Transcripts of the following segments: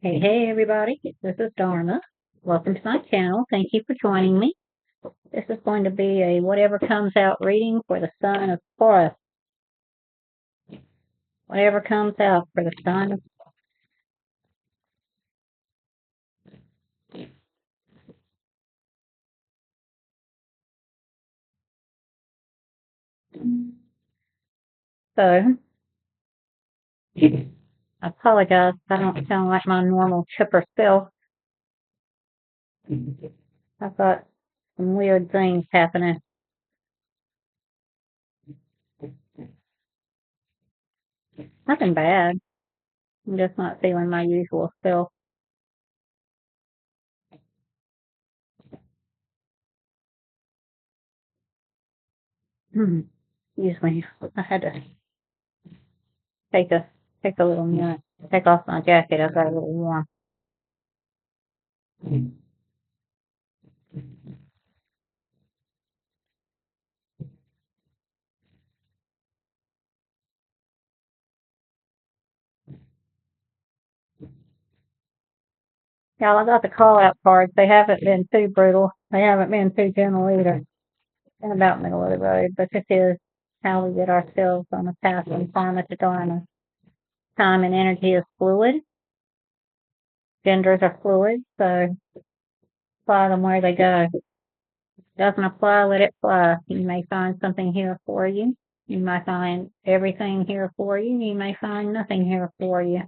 Hey, everybody. This is Dharma. Welcome to my channel. Thank you for joining me. This is going to be a whatever comes out reading for the sign of Taurus. Whatever comes out for the sign of So, I apologize if I don't sound like my normal chipper self. I've got some weird things happening. Nothing bad. I'm just not feeling my usual self. Excuse me. I had to take a take a little minute. Take off my jacket. I got a little warm. Yeah, I got the call out cards. They haven't been too brutal. They haven't been too gentle either. In about middle of the road. But this is how we get ourselves on the path from karma to dharma. Time and energy is fluid. Genders are fluid, so apply them where they go. Doesn't apply, let it fly. You may find something here for you. You might find everything here for you. You may find nothing here for you.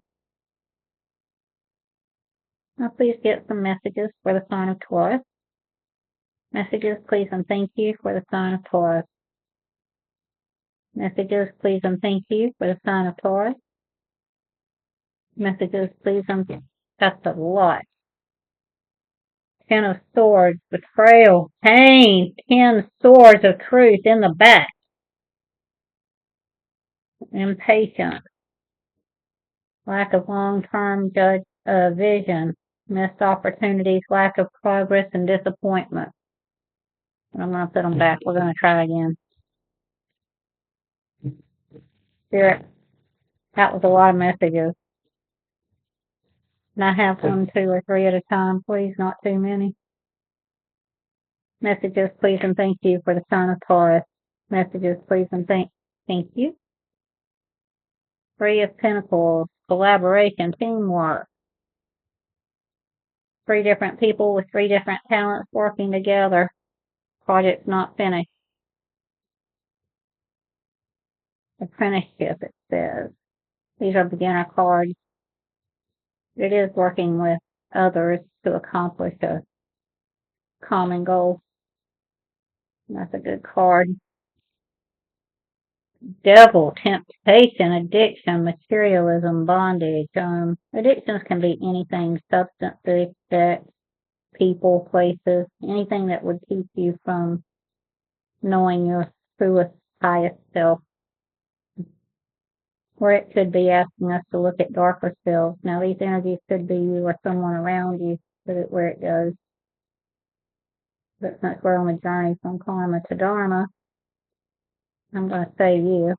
Now please get some messages for the sign of Taurus. Messages, please, and thank you for the sign of Taurus. Messages, please, and thank you for the sign of Taurus. Messages, please, and that's a lot. Ten of Swords, betrayal, pain, 10 swords of truth in the back. Impatience, lack of long-term vision, missed opportunities, lack of progress, and disappointment. I'm going to put them back. We're going to try again. Spirit, that was a lot of messages. Can I have 1, 2, or 3 at a time, please? Not too many. Messages, please, and thank you for the sign of Taurus. Messages, please, and thank you. 3 of Pentacles, collaboration, teamwork. 3 different people with 3 different talents working together. Project's not finished. Apprenticeship, it says. These are beginner cards. It is working with others to accomplish a common goal. That's a good card. Devil, temptation, addiction, materialism, bondage. Addictions can be anything, substances, sex, people, places, anything that would keep you from knowing your truest, highest self. Or it could be asking us to look at darker selves. Now, these energies could be you or someone around you, where it goes. But since we're on the journey from karma to dharma, I'm going to say you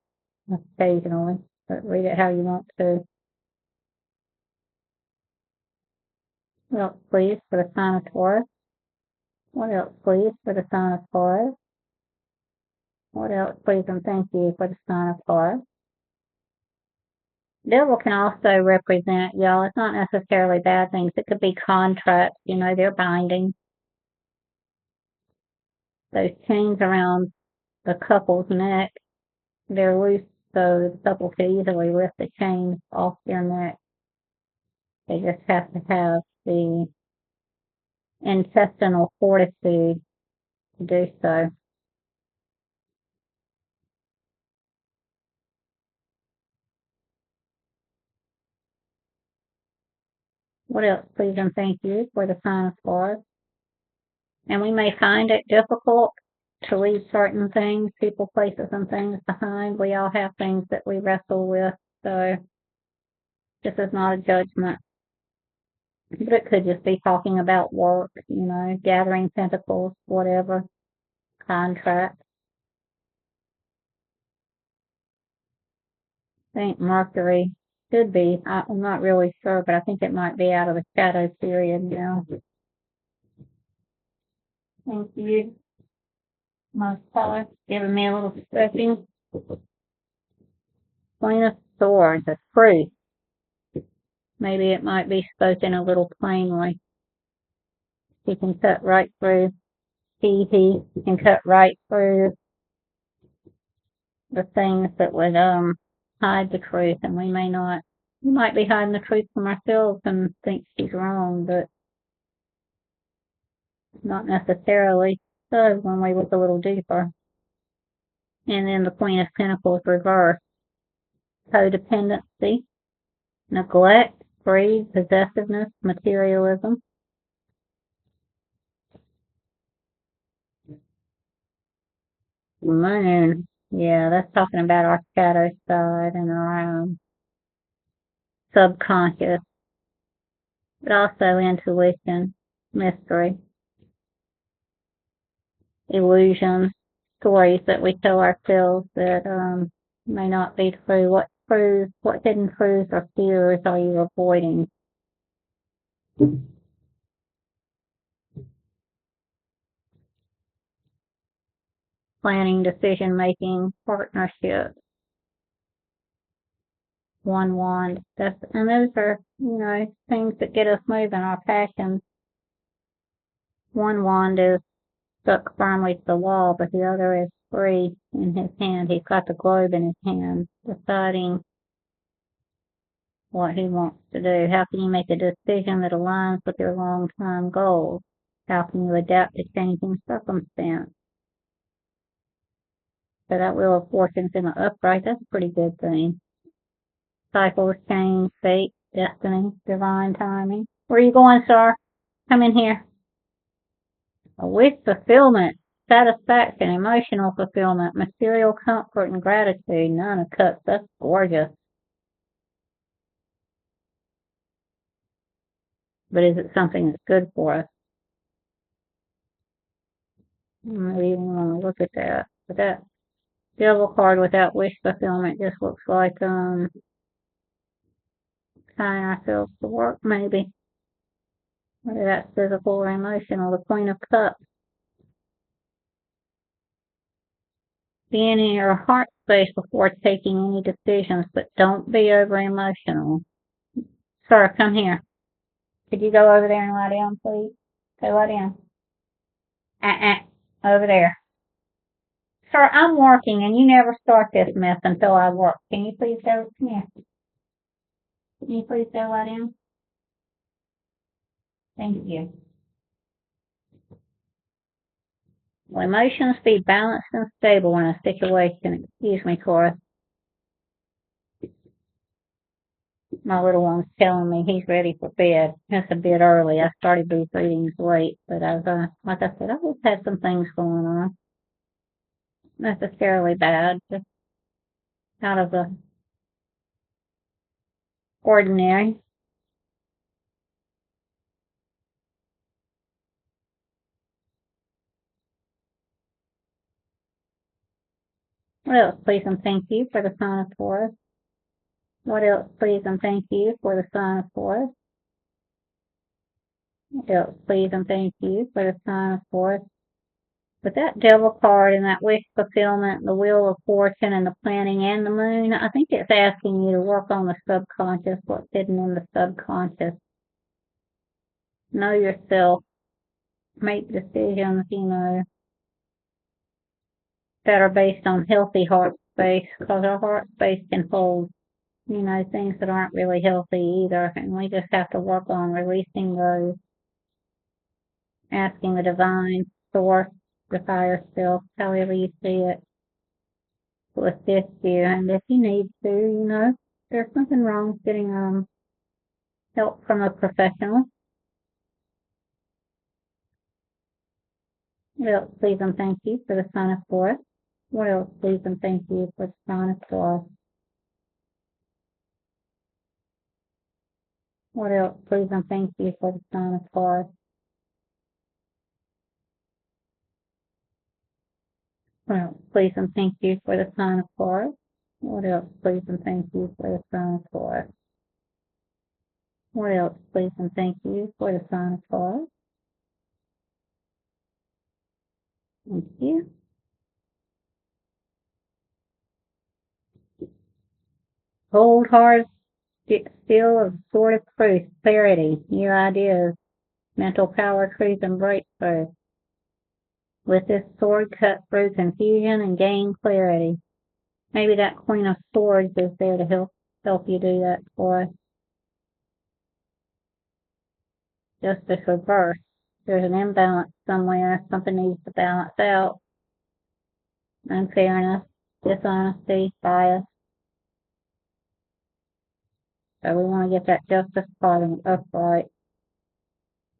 occasionally, but read it how you want to. What else, please, for the sign of Taurus? What else, please, for the sign of Taurus? What else, please, and thank you for the sign of Taurus? Devil can also represent, y'all, it's not necessarily bad things. It could be contracts, they're binding. Those chains around the couple's neck, they're loose, so the couple could easily lift the chains off their neck. They just have to have the intestinal fortitude to do so. What else, please, and thank you for the sign of Taurus? And we may find it difficult to leave certain things, people, places, and things behind. We all have things that we wrestle with, so this is not a judgment. But it could just be talking about work, gathering pentacles, whatever, contract. Saint Mercury, Should be. I'm not really sure, but I think it might be out of the shadow period now. Thank you, Most High, giving me a little stretching. Queen of Swords, a truth. Maybe it might be spoken a little plainly. He can cut right through. He can cut right through the things that would hide the truth, and we may not. We might be hiding the truth from ourselves and think she's wrong, but not necessarily so when we look a little deeper. And then the Queen of Pentacles reverse. Codependency, neglect, greed, possessiveness, materialism. Moon. Yeah, that's talking about our shadow side and our subconscious, but also intuition, mystery, illusions, stories that we tell ourselves that may not be true. What hidden truths or fears are you avoiding? Planning, decision making, partnership. One wand. And those are, things that get us moving, our passions. One wand is stuck firmly to the wall, but the other is free in his hand. He's got the globe in his hand, deciding what he wants to do. How can you make a decision that aligns with your long-term goals? How can you adapt to changing circumstance? So that Wheel of Fortune's in the upright. That's a pretty good thing. Cycles, change, fate, destiny, divine timing. Where are you going, sir? Come in here. A wish fulfillment, satisfaction, emotional fulfillment, material comfort and gratitude. Nine of Cups. That's gorgeous. But is it something that's good for us? I don't even want to look at that. But that Devil card without wish fulfillment just looks like tying ourselves to work, maybe. Whether that's physical or emotional. The Queen of Cups. Being in your heart space before taking any decisions, but don't be over emotional. Sir, come here. Could you go over there and lie down, please? Go lie down. Over there. Sir, I'm working and you never start this mess until I work. Can you please go? Come here. Can you please go lie down? Thank you. Will emotions be balanced and stable in a situation? Excuse me, Cora. My little one's telling me he's ready for bed. It's a bit early. I started these readings late, but I've, like I said, I've just had some things going on. Not necessarily bad, just out of the ordinary. What else, please and thank you for the sign of Taurus? What else, please and thank you for the sign of Taurus? What else, please and thank you for the sign of Taurus? With that Devil card and that wish fulfillment, the Wheel of Fortune and the planning and the moon, I think it's asking you to work on the subconscious, what's hidden in the subconscious. Know yourself. Make decisions, that are based on healthy heart space, because our heart space can hold, things that aren't really healthy either, and we just have to work on releasing those, asking the divine source, the higher self, however you see it, to assist you. And if you need to, there's nothing wrong with getting help from a professional. What else, please and thank you for the sign of Taurus? What else, please and thank you for the sign of Taurus? What else, please and thank you for the sign of Taurus? What else, please and thank you for the sign of Taurus? What else, please and thank you for the sign of Taurus? What else, please and thank you for the sign of Taurus? Thank you. Cold hard steel of sword of truth, clarity, new ideas, mental power, truth, and breakthrough. With this sword, cut through confusion and gain clarity. Maybe that Queen of Swords is there to help you do that for us. Justice reverse. There's an imbalance somewhere. Something needs to balance out. Unfairness, dishonesty, bias. So we want to get that justice part upright.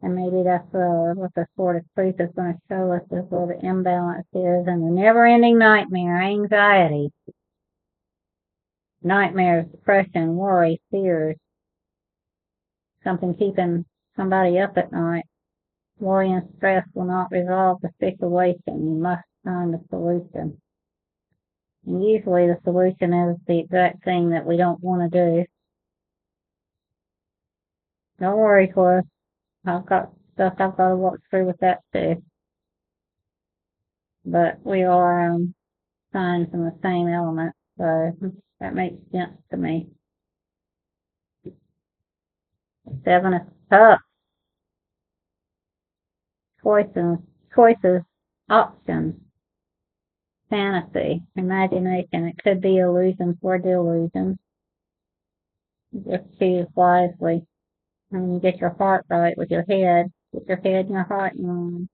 And maybe that's what the Sword of Truth is going to show us, is where the imbalance is, and the never-ending nightmare, anxiety. Nightmares, depression, worry, fears. Something keeping somebody up at night. Worry and stress will not resolve the situation. You must find the solution. And usually the solution is the exact thing that we don't want to do. Don't worry, Taurus. I've got stuff I've got to work through with that too. But we are signs in the same element, so that makes sense to me. 7 of Cups. Choices, options, fantasy, imagination. It could be illusions or delusions. Just choose wisely. And you get your heart right with your head. Get your head and your heart in line.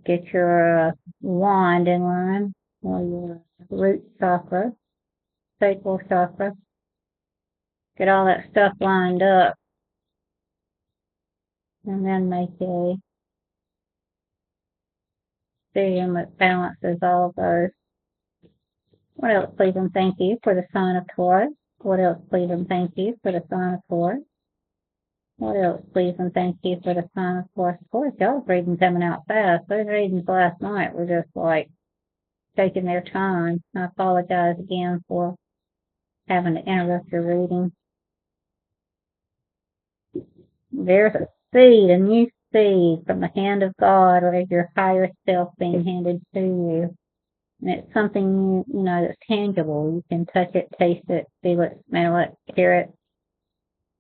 Get your wand in line, or your root chakra, sacral chakra. Get all that stuff lined up. And then make a decision that balances all of those. What else, please and thank you for the sign of Taurus? What else, please and thank you for the sign of Taurus? What else, please and thank you for the sign of Taurus? Of course, y'all's readings coming out fast. Those readings last night were just like taking their time. I apologize again for having to interrupt your reading. There's a seed, a new seed from the hand of God, or your higher self being handed to you. And it's something, that's tangible. You can touch it, taste it, feel it, smell it, hear it.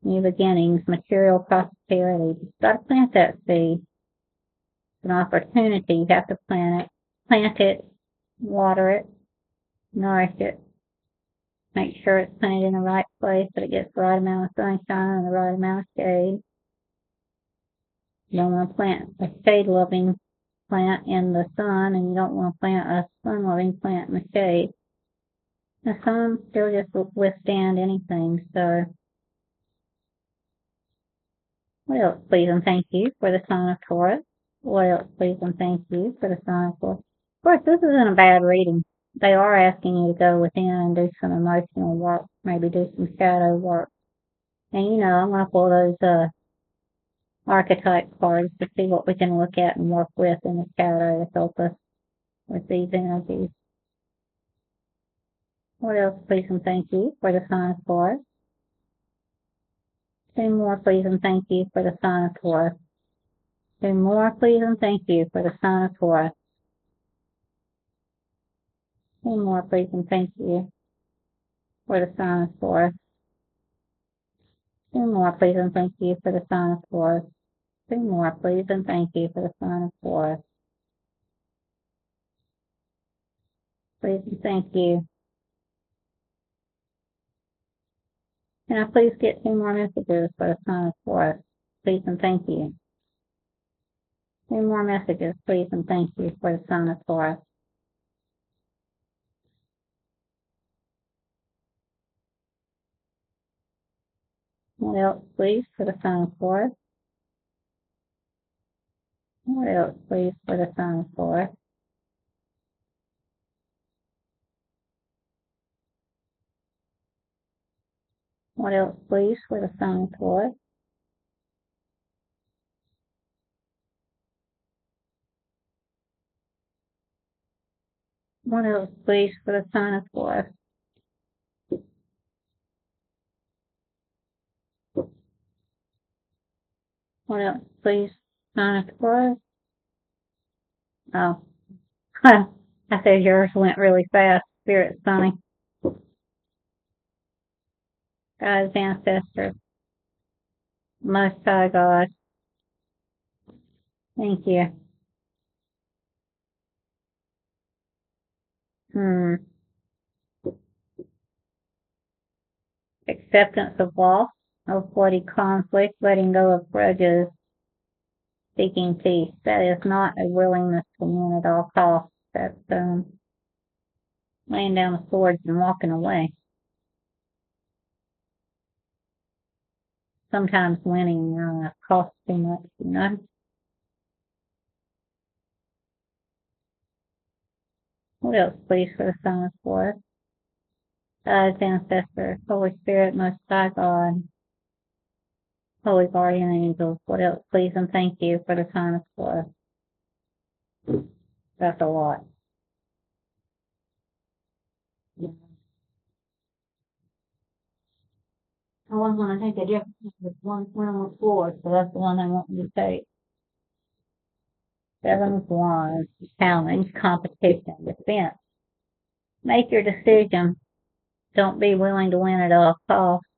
New beginnings, material prosperity. You've got to plant that seed. It's an opportunity. You have to plant it, water it, nourish it. Make sure it's planted in the right place, that it gets the right amount of sunshine and the right amount of shade. You don't want to plant a shade-loving plant in the sun, and you don't want to plant a sun-loving plant in the shade. The sun still just will withstand anything, so what else, please and thank you for the sign of Taurus? What else, please and thank you for the sign of Taurus? Of course, this isn't a bad reading. They are asking you to go within and do some emotional work, maybe do some shadow work. And I'm going to pull those archetype cards to see what we can look at and work with in the shadow to help us with these energies. What else, please and thank you for the sign of Taurus? 2 more, please and thank you for the sign of Taurus. 2 more, please and thank you for the sign of Taurus. 2 more, please and thank you for the sign of Taurus. 2 more, please and thank you for the sign of Taurus. 2 more, please and thank you for the sign of Taurus. Please and thank you. Can I please get 2 more messages for the sign of Taurus? Please and thank you. 2 more messages, please and thank you for the sign of Taurus. What else, please, for the sign of Taurus? What else, please, for the sign of Taurus? What else, please, for the sign of Taurus? What else, please, for the sign of Taurus? What else, please? Sign of Taurus. Oh, I said yours went really fast. Spirit Sunny. Guys, ancestors. Most High God. Thank you. Acceptance of loss, avoiding conflict, letting go of grudges, seeking peace. That is not a willingness to win at all costs. That's laying down the swords and walking away. Sometimes winning costs too much, you know. What else, please, for the Son of Taurus? God's ancestors, Holy Spirit, Most High God, Holy Guardian Angels. What else, please, and thank you for the Son of Taurus. That's a lot. I was going to take a different with one on the floor, so that's the one I want you to take. 7 of Wands, challenge, competition, defense. Make your decision. Don't be willing to win at all costs.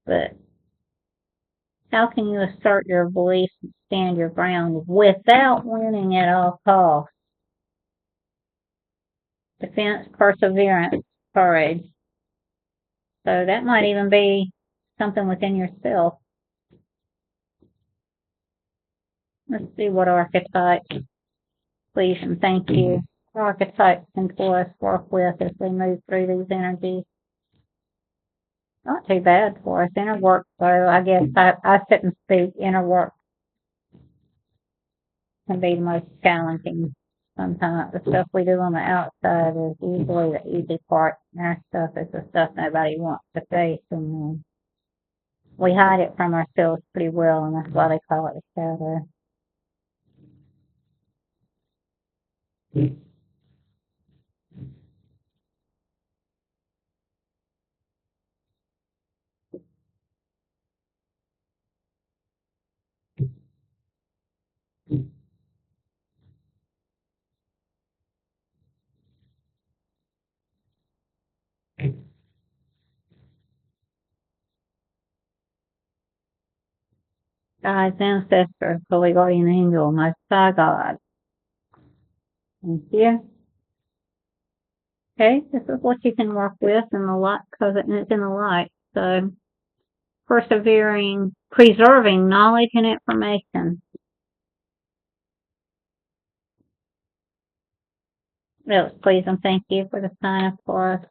But how can you assert your beliefs and stand your ground without winning at all costs? Defense, perseverance, courage. So that might even be something within yourself. Let's see what archetype, please, and thank you. Archetypes can Taurus work with as we move through these energies. Not too bad for us. Inner work, though, I guess I shouldn't speak. Inner work can be the most challenging sometimes. The stuff we do on the outside is usually the easy part. Our stuff is the stuff nobody wants to face, and we hide it from ourselves pretty well, and that's why they call it a shadow. God's ancestors, Holy Guardian Angel, Most High God. Thank you. Okay, this is what you can work with in the light, because it's in the light. So, persevering, preserving knowledge and information. Yes, please, and thank you for the sign up for us.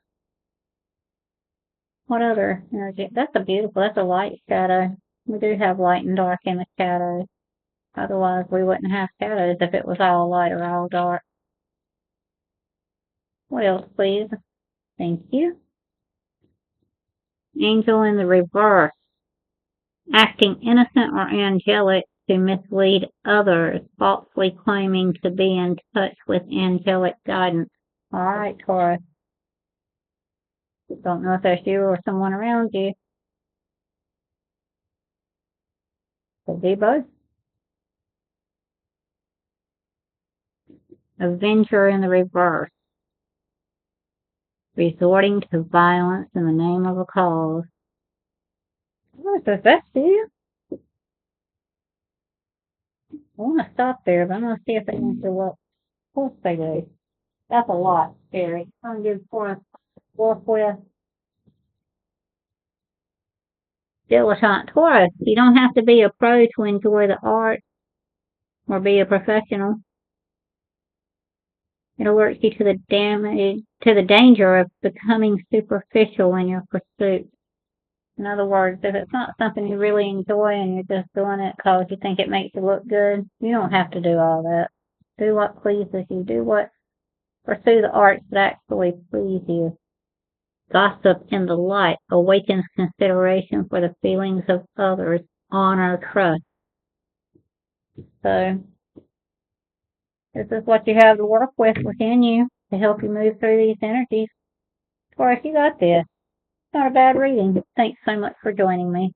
What other energy? That's that's a light shadow. We do have light and dark in the shadows. Otherwise, we wouldn't have shadows if it was all light or all dark. What else, please? Thank you. Angel in the reverse. Acting innocent or angelic to mislead others, falsely claiming to be in touch with angelic guidance. All right, Taurus. Don't know if that's you or someone around you. Could be both. Avenger in the reverse. Resorting to violence in the name of a cause. What does that do? I want to stop there, but I'm going to see if they answer what course they do. That's a lot, Scary. I'm going to give Taurus work with. Dilettante Taurus. You don't have to be a pro to enjoy the art or be a professional. It alerts you to the danger of becoming superficial in your pursuit. In other words, if it's not something you really enjoy and you're just doing it because you think it makes you look good, you don't have to do all that. Do what pleases you. Pursue the arts that actually please you. Gossip in the light awakens consideration for the feelings of others, honor, trust. So, this is what you have to work with within you to help you move through these energies. Taurus, you got this. It's not a bad reading. Thanks so much for joining me.